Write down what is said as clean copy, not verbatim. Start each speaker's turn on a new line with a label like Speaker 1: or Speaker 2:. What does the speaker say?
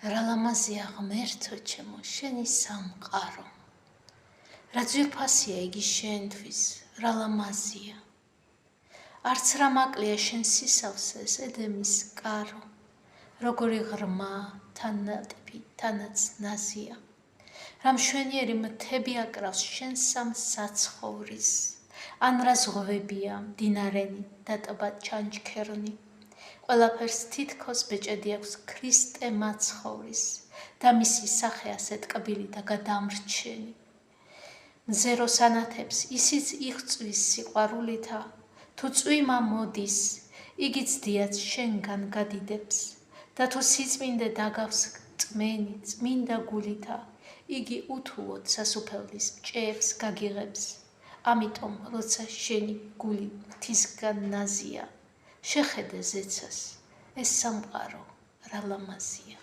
Speaker 1: რა ლამაზია ღმერთო ჩემო შენი სამყარო რა ძვირფასია იგი შენთვის რა ლამაზია არც რა მაკლია შენ სისავსეს ედემის კარო როგორი ღრმა თანატიფი თანაც ნაზია რა მშვენიერი მთები აკრავს შენ სამ საცხოვრის ან რა ზღვებია მდინარენი და ტბა ჩანჩქერნი ყველაფერს თითქოს ბეჭედი აქვს ქრისტე მაცხოვრის და მისი სახე ასეთ კბილი და გადამრჩენი მზერო სანათებს ისიც იღწვის სიყვარულითა თუ წვიმა მოდის იგიც დიაც შენგან გადიდებს და თუ სიწმინდე დაგავს წმენი წმინდა გულითა იგი უთუოდ სასუფეველის მჭეებს გაგიღებს ამიტომ როცა შენი გული ღვთისგან ნაზია შეხედე ზეცას ეს სამყარო რა ლამაზია